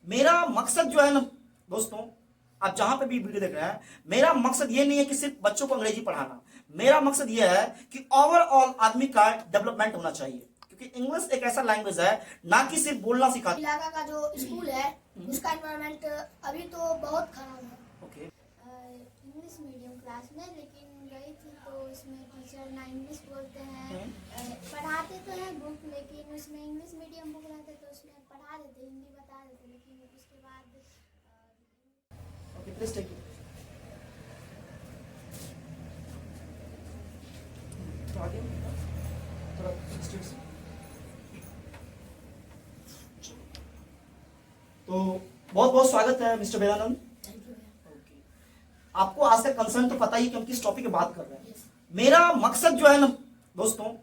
मेरा मकसद जो है ना दोस्तों, आप जहां पे भी वीडियो देख रहे हैं, मेरा मकसद ये नहीं है कि सिर्फ बच्चों को अंग्रेजी पढ़ाना। मेरा मकसद ये है कि ओवरऑल आदमी का डेवलपमेंट होना चाहिए, क्योंकि इंग्लिश एक ऐसा लैंग्वेज है ना कि सिर्फ बोलना सिखाता। इलाका का जो स्कूल है उसका एनवायरनमेंट अभी तो बहुत खराब है। ओके, इंग्लिश मीडियम क्लास में, लेकिन गई थी तो इसमें टीचर ना इंग्लिश बोलते हैं। पढ़ाते तो हैं बुक, लेकिन उसमें इंग्लिश मीडियम बुक रहते तो उसमें पढ़ा देते, हिंदी बता देते, लेकिन उसके बाद ओके, प्लीज टेक इट। तो आगे थोड़ा स्ट्रेट से। तो बहुत बहुत स्वागत है मिस्टर वेदानंद। ओके, आपको आज का कंसर्न तो पता ही कि हम किस टॉपिक पे बात कर रहे हैं। मेरा मकसद जो है ना दोस्तों,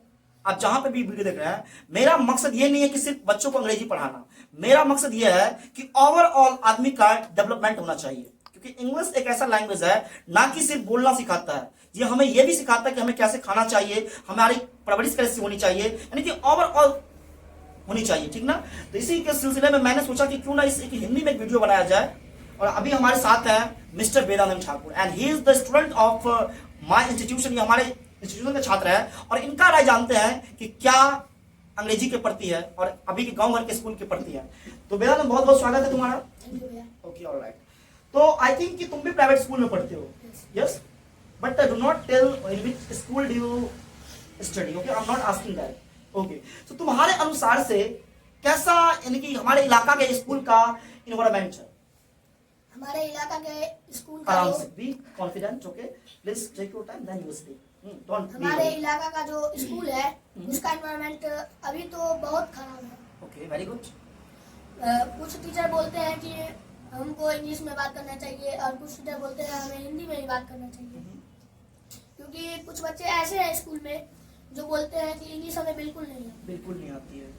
आप जहां पे भी वीडियो देख रहे हैं, मेरा मकसद ये नहीं है कि सिर्फ बच्चों को अंग्रेजी पढ़ाना। मेरा मकसद ये है कि ओवरऑल आदमी का डेवलपमेंट होना चाहिए, क्योंकि इंग्लिश एक ऐसा लैंग्वेज है ना कि सिर्फ बोलना सिखाता है, ये हमें यह भी सिखाता है कि हमें कैसे खाना चाहिए, हमारी परवरिश कैसे होनी चाहिए, यानी कि ओवरऑल होनी चाहिए, ठीक ना। तो इसी के सिलसिले में मैंने सोचा कि क्यों ना इस हिंदी में एक वीडियो बनाया जाए। और अभी हमारे साथ है mister Vedanand Thakur, and he is the student of my institution. ये हमारे इंस्टीट्यूशन के छात्र है और इनका राय जानते हैं कि क्या अंग्रेजी के प्रति है और अभी के गांव भर के स्कूल के प्रति है। तो वेदानंद, बहुत बहुत स्वागत है तुम्हारा। थैंक यू भैया। Okay, alright. तो आई थिंक कि तुम भी प्राइवेट स्कूल में पढ़ते हो, yes, but do not tell in which school do you study. Okay, I am not asking that. Okay, तो तुम्हारे अनुसार से कैसा, यानी कि हमारे इलाका के स्कूल का इन्वायरमेंट है? हमारे इलाका के स्कूल का आराम से, be confident. Okay, please take your time, then you speak. Don't be. हमारे इलाका का जो स्कूल है उसका एनवायरनमेंट अभी तो बहुत खराब है। Okay, very good. कुछ टीचर बोलते हैं कि हमको इंग्लिश में बात करना चाहिए और कुछ टीचर बोलते हैं हमें हिंदी में ही बात करना चाहिए, क्योंकि कुछ बच्चे ऐसे हैं स्कूल में जो बोलते हैं कि इंग्लिश हमें बिल्कुल नहीं है। बिल्कुल नहीं आती है।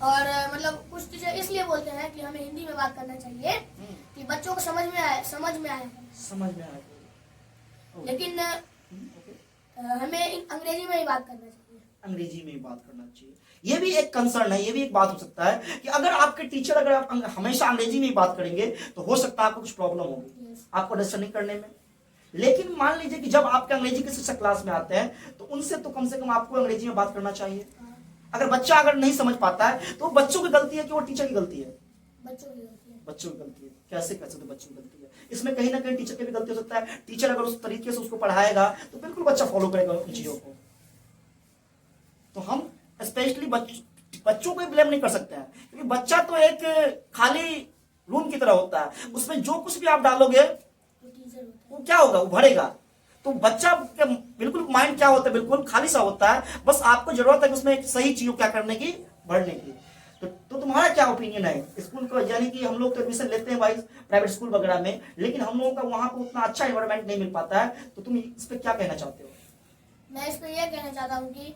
और मतलब कुछ टीचर इसलिए बोलते हैं कि हमें हिंदी में बात करना चाहिए कि बच्चों को समझ में आए। समझ में आए। लेकिन हमें अंग्रेजी में ही बात करना चाहिए। अंग्रेजी में ही बात करना चाहिए, ये भी एक कंसर्न है, ये भी एक बात हो सकता है कि अगर आपके टीचर अगर आप हमेशा अंग्रेजी में ही बात करेंगे तो हो सकता है आपको कुछ प्रॉब्लम होगी आपको अंडरस्टैंडिंग करने में। लेकिन मान लीजिए कि जब आपके अंग्रेजी के शिक्षक क्लास में आते हैं तो उनसे तो कम से कम आपको अंग्रेजी में बात करना चाहिए। अगर बच्चा अगर नहीं समझ पाता है तो बच्चों की गलती है कि वो टीचर की गलती है? बच्चों की गलती है। बच्चों की गलती है। कैसे कह सकते बच्चों की गलती है? इसमें कहीं ना कहीं टीचर की भी गलती हो सकता है। टीचर अगर उस तरीके से उसको पढ़ाएगा तो बिल्कुल बच्चा फॉलो करेगा उन चीजों को। तो हम स्पेशली बच्चों को ब्लेम नहीं कर सकते हैं, क्योंकि बच्चा तो एक खाली रूम की तरह होता है, उसमें जो कुछ भी आप डालोगे वो क्या होगा, वो भरेगा। तो बच्चा का बिल्कुल माइंड क्या होता है, बिल्कुल खाली सा होता है, बस आपको जरूरत है कि उसमें एक सही चीज क्या करने की, भरने की। तो तुम्हारा क्या ओपिनियन है स्कूल को? यानी कि हम लोग तो एडमिशन लेते हैं भाई प्राइवेट स्कूल वगैरह में, लेकिन हम लोगों का वहां पर उतना अच्छा एनवायरनमेंट नहीं मिल पाता है, तो तुम इस पर क्या कहना चाहते हो? मैं इस पर यह कहना चाहता हूँ कि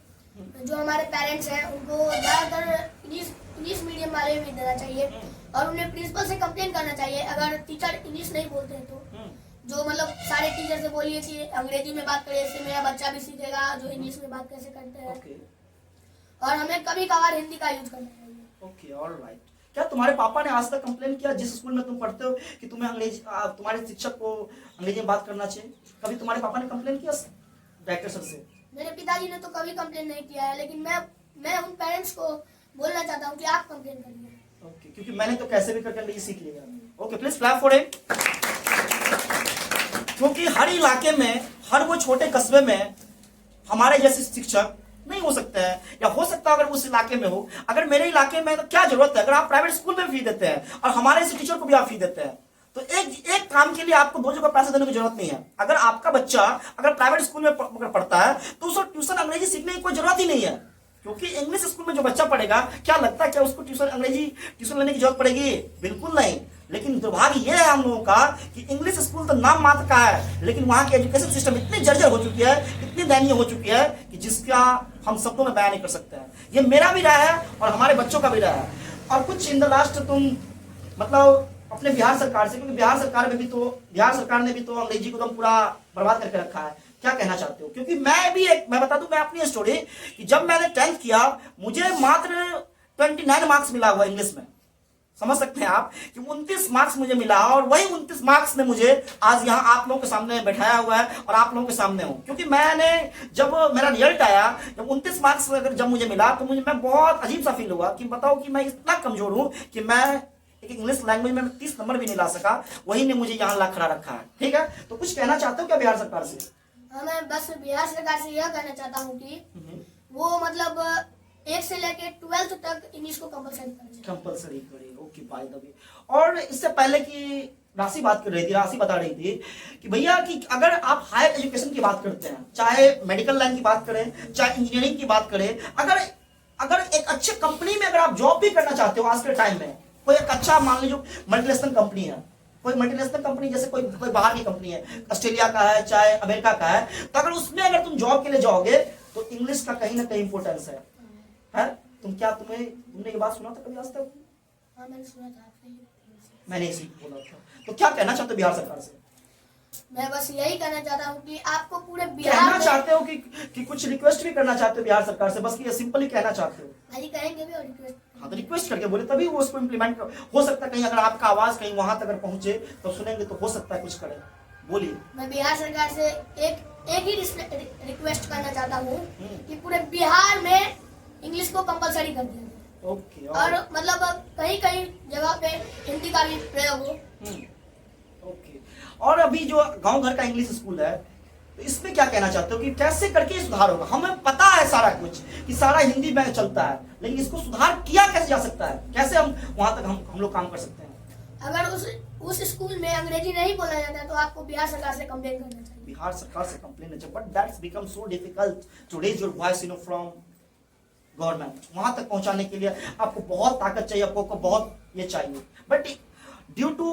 जो हमारे पेरेंट्स हैं उनको ज्यादातर इंग्लिश मीडियम वाले में देना चाहिए और उन्हें प्रिंसिपल से कंप्लेन करना चाहिए अगर टीचर इंग्लिश नहीं बोलते हैं तो। जो मतलब सारे टीचर से बोलिए कि अंग्रेजी में बात करिए, इससे मेरा बच्चा भी सीखेगा जो इंग्लिश में बात कैसे करते हैं। और हमें कभी कभार हिंदी का यूज करना चाहिए। Okay, alright. क्या तुम्हारे पापा ने आज तक कंप्लेन किया जिस स्कूल में तुम पढ़ते हो कि तुम्हें अंग्रेजी, तुम्हारे शिक्षक को अंग्रेजी में बात करना चाहिए? कभी तुम्हारे पापा ने कंप्लेन किया डायरेक्टर सर से? मेरे पिताजी ने तो कभी कंप्लेन नहीं किया है, लेकिन मैं उन पेरेंट्स को बोलना चाहता हूँ कि आप कंप्लेन करिए। ओके, क्योंकि मैंने तो कैसे भी करके अंग्रेजी सीख लिया। Okay, please clap for it. क्योंकि हर इलाके में, हर वो छोटे कस्बे में हमारे जैसे शिक्षक नहीं हो सकते हैं, या हो सकता है अगर उस इलाके में हो। अगर मेरे इलाके में तो क्या जरूरत है, अगर आप प्राइवेट स्कूल में फी देते हैं और हमारे इस टीचर को भी आप फी देते हैं, तो एक काम के लिए आपको दो जगह पैसा देने की जरूरत नहीं है। अगर आपका बच्चा अगर प्राइवेट स्कूल में पढ़ता है तो उसको ट्यूशन अंग्रेजी सीखने की कोई जरूरत ही नहीं है, क्योंकि इंग्लिश स्कूल में जो बच्चा पढ़ेगा, क्या लगता है क्या उसको अंग्रेजी ट्यूशन लेने की जरूरत पड़ेगी? बिल्कुल नहीं। लेकिन दुर्भाग्य यह है हम लोगों का कि इंग्लिश स्कूल तो नाम मात्र का है, लेकिन वहां की एजुकेशन सिस्टम इतनी जर्जर हो चुकी है, इतनी दयनीय हो चुकी है कि जिसका हम शब्दों में बयान नहीं कर सकते हैं। ये मेरा भी राय है और हमारे बच्चों का भी राय है। और कुछ इन द लास्ट तुम मतलब अपने बिहार सरकार से, क्योंकि बिहार सरकार ने भी तो अंग्रेजी को एकदम पूरा बर्बाद करके रखा है, क्या कहना चाहते हो? क्योंकि मैं बता दूं मैं अपनी स्टोरी कि जब मैंने 10th किया मुझे मात्र 29 मार्क्स मिला हुआ इंग्लिश में। समझ सकते हैं आप कि 29 मार्क्स मुझे मिला और वही 29 मार्क्स ने मुझे आज यहाँ आप लोगों के सामने बैठाया हुआ है और आप लोगों के सामने हूँ। क्योंकि मैंने जब मेरा रिजल्ट आया, जब 29 मार्क्स अगर जब मुझे मिला तो मैं बहुत अजीब सा फील हुआ कि बताओ कि मैं इतना कमजोर हूँ कि मैं एक इंग्लिश लैंग्वेज में 30 नंबर भी नहीं ला सका, वही ने मुझे यहाँ ला खड़ा रखा है। ठीक है, तो कुछ कहना चाहते हो क्या बिहार सरकार से? मैं बस बिहार सरकार से यह कहना चाहता हूँ कि वो मतलब 1 से लेके 12th तक इंग्लिश को कंपलसरी करे। Okay by the way. और इससे पहले की राशि बात कर रही थी, राशि बता रही थी कि भैया कि अगर आप हायर एजुकेशन की बात करते हैं, चाहे मेडिकल लाइन की बात करें, चाहे इंजीनियरिंग की बात करें, अगर एक अच्छे कंपनी में अगर आप जॉब भी करना चाहते हो आज के टाइम में, कोई एक अच्छा मान लीजिए मल्टीनेशनल कंपनी है, कोई मल्टीनेशनल कंपनी जैसे कोई बाहर की कंपनी है, ऑस्ट्रेलिया का है चाहे अमेरिका का है, तो अगर उसमें अगर तुम जॉब के लिए जाओगे तो इंग्लिश का कहीं ना कहीं इंपोर्टेंस है? तुमने ये बात सुना था कभी आज तक? हाँ, मैंने सुना था। मैंने इसी बोला था। तो क्या कहना चाहते हो बिहार सरकार से? मैं बस यही कहना चाहता हूँ कि आपको पूरे कहना बिहार में चाहते हो कि कुछ रिक्वेस्ट भी करना चाहते हो बिहार सरकार से? बस ये सिंपली कहना चाहते हो? अभी कहेंगे भी और रिक्वेस्ट। हाँ, तो रिक्वेस्ट करके बोले तभी वो उसको इम्प्लीमेंट हो सकता है। कहीं अगर आपका आवाज कहीं वहां तक अगर पहुंचे तो सुनेंगे तो हो सकता है कुछ करें। बोलिए। मैं बिहार सरकार से एक ही रिक्वेस्ट करना चाहता हूँ कि पूरे बिहार में इंग्लिश को कंपलसरी कर दिया जाए। ओके। और मतलब कहीं कहीं जगह पे हिंदी का भी प्रयोग हो। ओके। और अभी जो गांव घर का इंग्लिश स्कूल है, तो इसमें क्या कहना चाहते हो कि कैसे करके सुधार होगा? हमें पता है सारा कुछ कि सारा हिंदी में चलता है, लेकिन इसको सुधार किया कैसे जा सकता है? कैसे हम वहां तक हम लोग काम कर सकते हैं? अगर उस स्कूल में अंग्रेजी नहीं बोला जाता है तो आपको बिहार सरकार से कंप्लेन करना चाहिए। बिहार सरकार से कंप्लेन चाहिए, but that's become so difficult to raise your voice from government. वहां तक पहुंचाने के लिए आपको बहुत ताकत चाहिए, आपको बहुत ये चाहिए। But due to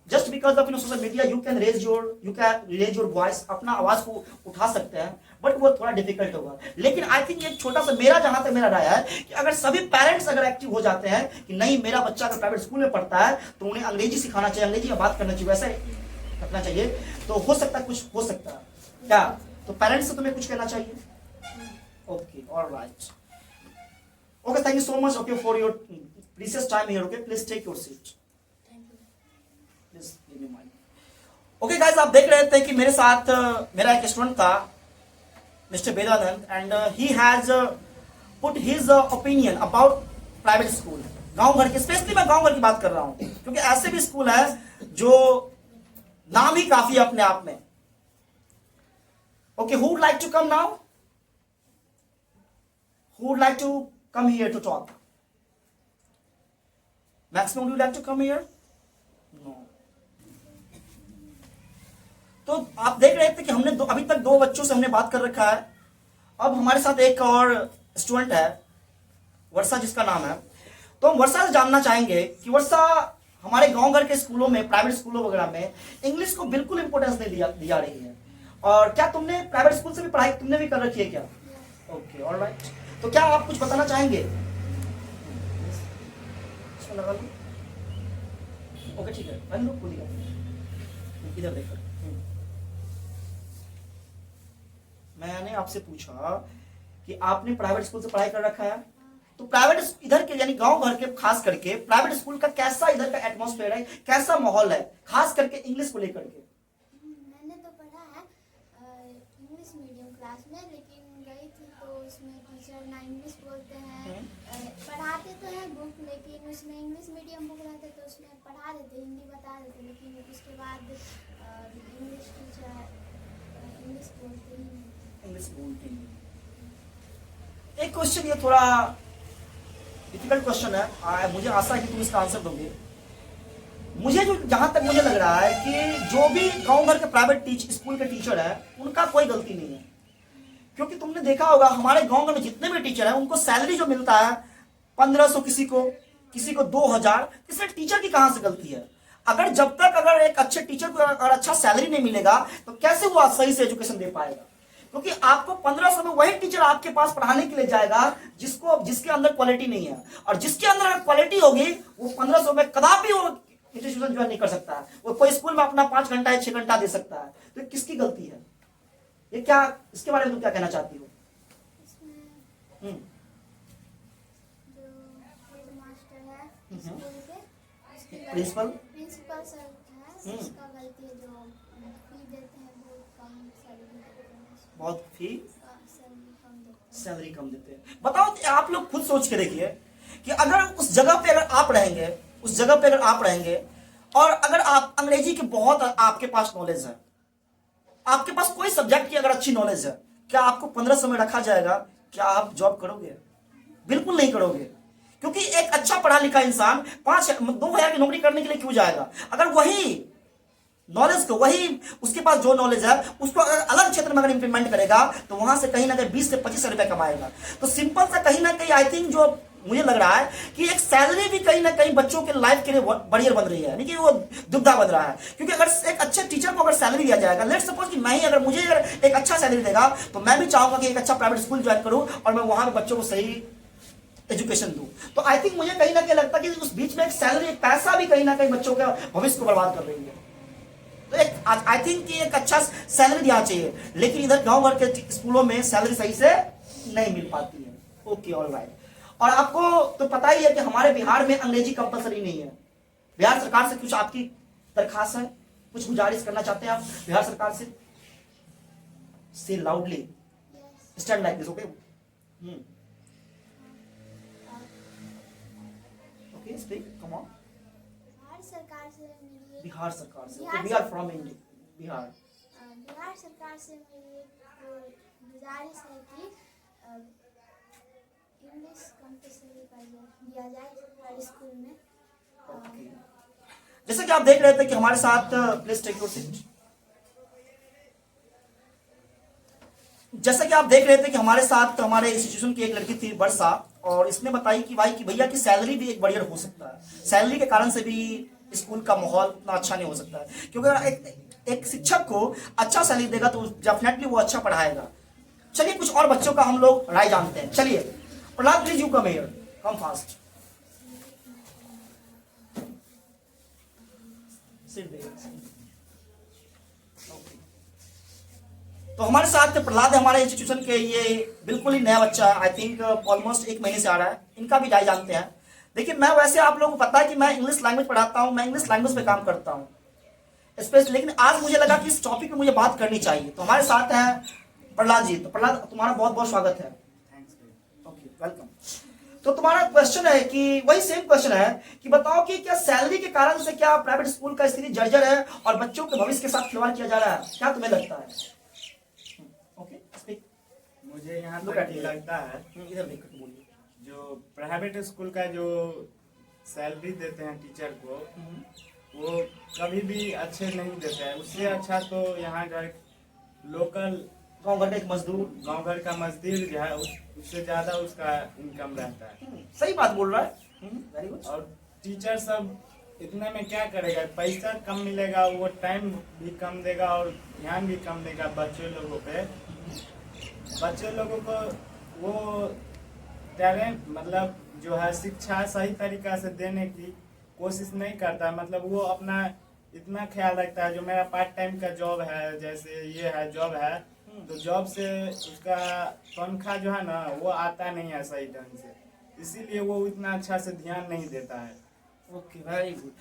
just because of social media you can raise your voice, अपना आवाज को उठा सकते हैं, बट वो थोड़ा डिफिकल्ट होगा। लेकिन आई थिंक एक छोटा सा जहां तक मेरा राय है कि अगर सभी पेरेंट्स अगर एक्टिव हो जाते हैं कि नहीं मेरा बच्चा अगर प्राइवेट स्कूल में पढ़ता है तो उन्हें अंग्रेजी सिखाना चाहिए, अंग्रेजी में बात करना चाहिए, वैसे रखना चाहिए, तो हो सकता है कुछ हो सकता है क्या? तो पेरेंट्स से तुम्हें कुछ कहना चाहिए? Okay, alright. Okay, thank you so much, okay, for your precious time here. Okay, please take your seat. Please give me mine. Okay, guys, आप देख रहे थे कि मेरे साथ मेरा एक स्टूडेंट था, mister Vedanand, and he has put his opinion about private school, गांव घर के। स्पेशली मैं गांव घर की बात कर रहा हूं क्योंकि ऐसे भी स्कूल है जो नाम ही काफी है अपने आप में। Okay, who would like to come now? Who would like to come here to talk? Maximum, would you like to come here? No. तो आप देख रहे थे कि हमने अभी तक 2 बच्चों से हमने बात कर रखा है। अब हमारे साथ एक और स्टूडेंट है, वर्षा जिसका नाम है। तो हम वर्षा से जानना चाहेंगे कि वर्षा, हमारे गांव घर के स्कूलों में, प्राइवेट स्कूलों वगैरह में इंग्लिश को बिल्कुल इंपोर्टेंस नहीं दिया रही है, और क्या तुमने प्राइवेट स्कूल से भी पढ़ाई तुमने भी कर रखी है क्या? Okay, alright. तो क्या आप कुछ बताना चाहेंगे? लगा लो। ओके, ठीक है, बंद लो, बोलिए इधर देखकर। मैंने आपसे पूछा कि आपने प्राइवेट स्कूल से पढ़ाई कर रखा है, तो प्राइवेट इधर के यानी गांव घर के खास करके प्राइवेट स्कूल का कैसा इधर का एटमॉस्फेयर है, कैसा माहौल है खास करके इंग्लिश को लेकर के? मैंने तो पढ़ा है इंग्लिश मीडियम क्लास में, लेकिन गई थी तो उसमें टीचर ना इंग्लिश बोलते हैं, पढ़ाते तो हैं बुक, लेकिन उसमें इंग्लिश मीडियम बुक रहते तो उसमें पढ़ा देते, हिंदी बता देते, लेकिन उसके बाद इंग्लिश टीचर इंग्लिश बोलते ही नहीं। इंग्लिश बोलते हैं। एक क्वेश्चन, ये थोड़ा डिफिकल्ट क्वेश्चन है, मुझे आशा है कि तुम इसका आंसर दोगे। मुझे जो जहां तक मुझे लग रहा है कि जो भी गांव घर के प्राइवेट स्कूल के टीचर है उनका कोई गलती नहीं है, क्योंकि तुमने देखा होगा हमारे गांव में जितने भी टीचर है उनको सैलरी जो मिलता है 1500, किसी को 2000, इसमें टीचर की कहां से गलती है? अगर जब तक अगर एक अच्छे टीचर को अगर अच्छा सैलरी नहीं मिलेगा तो कैसे वो सही से एजुकेशन दे पाएगा? क्योंकि आपको 1500 में वही टीचर आपके पास पढ़ाने के लिए जाएगा जिसके अंदर क्वालिटी नहीं है, और जिसके अंदर अगर क्वालिटी होगी वो 1500 में कदापि वो इंस्टीट्यूशन ज्वाइन नहीं कर सकता है, वो कोई स्कूल में अपना 5 घंटा या 6 घंटा दे सकता है। तो किसकी गलती है ये? क्या इसके बारे में तुम क्या कहना चाहती हो? इसमें जो हेड मास्टर है स्कूल के, प्रिंसिपल प्रिंसिपल सर है, उसका गलती है, जो फी देते हैं वो कम सैलरी देते हैं, बहुत फी सैलरी कम देते हैं। सैलरी कम देते हैं। बताओ आप लोग खुद सोच के देखिए कि अगर उस जगह पे अगर आप रहेंगे, उस जगह पे अगर आप रहेंगे और अगर आप अंग्रेजी के बहुत आपके पास नॉलेज है, आपके पास कोई सब्जेक्ट की अगर अच्छी नॉलेज है, क्या आपको 1500 में रखा जाएगा? क्या आप जॉब करोगे? बिल्कुल नहीं करोगे, क्योंकि एक अच्छा पढ़ा लिखा इंसान 2,000 की नौकरी करने के लिए क्यों जाएगा? अगर वही नॉलेज को, वही उसके पास जो नॉलेज है उसको अगर अलग क्षेत्र में अगर इंप्लीमेंट करेगा तो वहां से कहीं ना कहीं 20 से 25 रुपए कमाएगा। तो सिंपल सा कहीं ना कहीं आई थिंक जो मुझे लग रहा है कि एक सैलरी भी कहीं ना कहीं बच्चों के लाइफ के लिए बढ़िया बन रही है, यानी कि वो दुविधा बन रहा है। क्योंकि अगर एक अच्छे टीचर को अगर सैलरी दिया जाएगा, लेट्स सपोज कि मैं ही अगर मुझे अगर एक अच्छा सैलरी देगा तो मैं भी चाहूंगा कि एक अच्छा प्राइवेट स्कूल ज्वाइन करूं और मैं वहां पे बच्चों को सही एजुकेशन दूं। तो आई थिंक मुझे कहीं ना कहीं लगता है कि उस बीच में एक सैलरी, एक पैसा भी कहीं ना कहीं बच्चों के भविष्य को बर्बाद कर रही है। तो एक आई थिंक कि एक अच्छा सैलरी दिया चाहिए, लेकिन इधर गांव भर के स्कूलों में सैलरी सही से नहीं मिल पाती है। Okay, all right. और आपको तो पता ही है कि हमारे बिहार में अंग्रेजी कंपलसरी नहीं है। बिहार सरकार से कुछ आपकी दरखास्त है, कुछ गुजारिश करना चाहते हैं आप बिहार सरकार से? से loudly stand like this, okay? Okay, speak, come on. Bihar सरकार से मेरी बिहार सरकार से, Bihar we are from India, Bihar. Bihar सरकार से मेरी एक गुजारिश है कि इंग्लिश कंपलसरी कर दिया जाए हर स्कूल में। ओके। जैसे कि आप देख रहे थे कि हमारे साथ प्लीज टेक योर सीट। जैसे कि आप देख रहे थे कि हमारे साथ हमारे इंस्टीट्यूशन की एक लड़की थी वर्षा, और इसने बताई कि भाई कि भैया की सैलरी भी एक बढ़िया हो सकता है। सैलरी के कारण से भी स्कूल का माहौल इतना अच्छा नहीं हो सकता है, क्योंकि अगर एक शिक्षक को अच्छा सैलरी देगा तो डेफिनेटली वो अच्छा पढ़ाएगा। चलिए कुछ और बच्चों का हम लोग राय जानते हैं। चलिए Prahlad, please you come here, come fast. तो हमारे साथ प्रहलाद है, हमारे इंस्टीट्यूशन के, ये बिल्कुल ही नया बच्चा है, आई थिंक ऑलमोस्ट 1 महीने से आ रहा है। इनका भी राय जानते हैं। देखिए मैं वैसे आप लोगों को पता है कि मैं इंग्लिश लैंग्वेज पढ़ाता हूं, मैं इंग्लिश लैंग्वेज पे काम करता हूं स्पेशली, लेकिन आज मुझे लगा कि इस टॉपिक पे मुझे बात करनी चाहिए। तो हमारे साथ हैं प्रहलाद जी। तो प्रहलाद, तुम्हारा बहुत बहुत स्वागत है। Okay, welcome. तो तुम्हारा क्वेश्चन है कि वही सेम क्वेश्चन है कि बताओ कि क्या सैलरी के कारण से क्या प्राइवेट स्कूल का स्थिति जर्जर है और बच्चों के भविष्य के साथ खिलवाड़ किया जा रहा है? क्या तुम्हें लगता है? Okay, speak. मुझे यहाँ तक लगता है इधर देखकर बोलिए। जो प्राइवेट स्कूल का जो सैलरी देते हैं टीचर को, वो कभी भी अच्छे नहीं देते हैं। उससे अच्छा तो यहाँ का लोकल गाँव घर का एक मजदूर, गांव घर का मजदूर जो है उससे ज्यादा उसका इनकम रहता है। सही बात बोल रहा है। Very good. और टीचर सब इतने में क्या करेगा? पैसा कम मिलेगा, वो टाइम भी कम देगा और ध्यान भी कम देगा बच्चों लोगों पे। बच्चों लोगों को वो टैलेंट, मतलब जो है शिक्षा सही तरीका से देने की कोशिश नहीं करता। मतलब वो अपना इतना ख्याल रखता है, जो मेरा पार्ट टाइम का जॉब है, जैसे ये है जॉब है, तो जॉब से उसका तनख्वाह जो है ना वो आता नहीं है सही ढंग से, इसीलिए वो इतना अच्छा से ध्यान नहीं देता है। Okay, very good.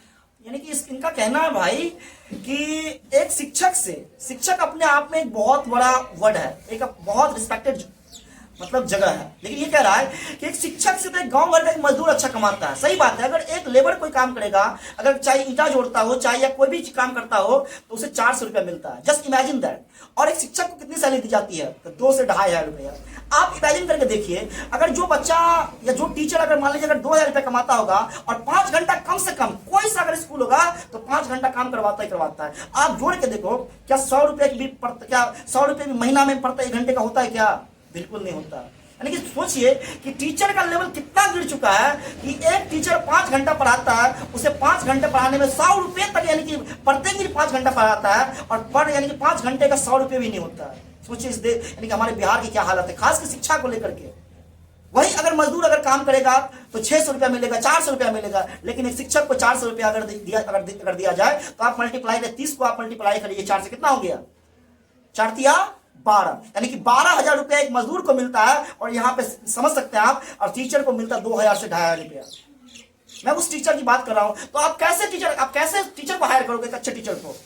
यानी कि इनका कहना है भाई कि एक शिक्षक अपने आप में एक बहुत बड़ा वर्ड है, एक बहुत रिस्पेक्टेड मतलब जगह है, लेकिन ये कह रहा है कि एक शिक्षक से तो एक गांव भर का एक मजदूर अच्छा कमाता है। सही बात है। अगर एक लेबर कोई काम करेगा, अगर चाहे ईंटा जोड़ता हो, चाहे या कोई भी काम करता हो, तो उसे 400 रुपया मिलता है। Just imagine that. और एक शिक्षक को कितनी सैलरी दी जाती है? तो 2 से 2,500 रुपया। आप इमेजिन करके देखिए, अगर जो बच्चा या जो टीचर अगर मान लीजिए अगर 2,000 रुपया कमाता होगा और 5 घंटा कम से कम कोई सा अगर स्कूल होगा तो 5 घंटा काम करवाता है। आप जोड़ के देखो, क्या 100 रुपये भी महीना में पड़ता 1 घंटे का होता है क्या? बिल्कुल नहीं होता। यानी कि सोचिए कि टीचर का लेवल कितना गिर चुका है कि एक टीचर 5 घंटा पढ़ाता है, उसे 5 घंटे पढ़ाने में 100 रुपये तक, यानी कि प्रत्येक दिन 5 घंटा पढ़ाता है और यानी कि 5 घंटे का 100 रुपये भी नहीं होता है। सोचिए यानी कि हमारे बिहार की क्या हालत है, खास कर शिक्षा को लेकर के। वही अगर मजदूर अगर काम करेगा तो 600 रुपया मिलेगा, 400 रुपया मिलेगा, लेकिन एक शिक्षक को 400 रुपया अगर दिया जाए तो आप मल्टीप्लाई 30 को आप मल्टीप्लाई करिए 4 से, कितना हो गया? 4 तिया 12, यानी कि 12,000 रुपया एक मजदूर को मिलता है और यहाँ पे समझ सकते हैं आप, और टीचर को मिलता है 2,000 से 2,500 रुपया। मैं उस टीचर की बात कर रहा हूं। तो आप कैसे टीचर को हायर करोगे, एक अच्छे टीचर को?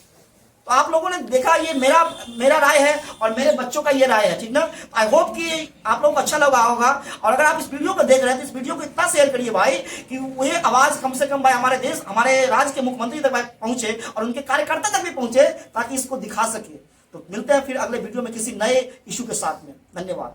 तो आप लोगों ने देखा, ये मेरा राय है और मेरे बच्चों का ये राय है, ठीक ना। आई होप कि आप लोगों को अच्छा लगा होगा। और अगर आप इस वीडियो को देख रहे हैं तो इस वीडियो को इतना शेयर करिए भाई कि ये आवाज कम से कम भाई हमारे देश, हमारे राज्य के मुख्यमंत्री तक पहुंचे और उनके कार्यकर्ता तक भी पहुंचे, ताकि इसको दिखा सके। तो मिलते हैं फिर अगले वीडियो में किसी नए इशू के साथ में। धन्यवाद।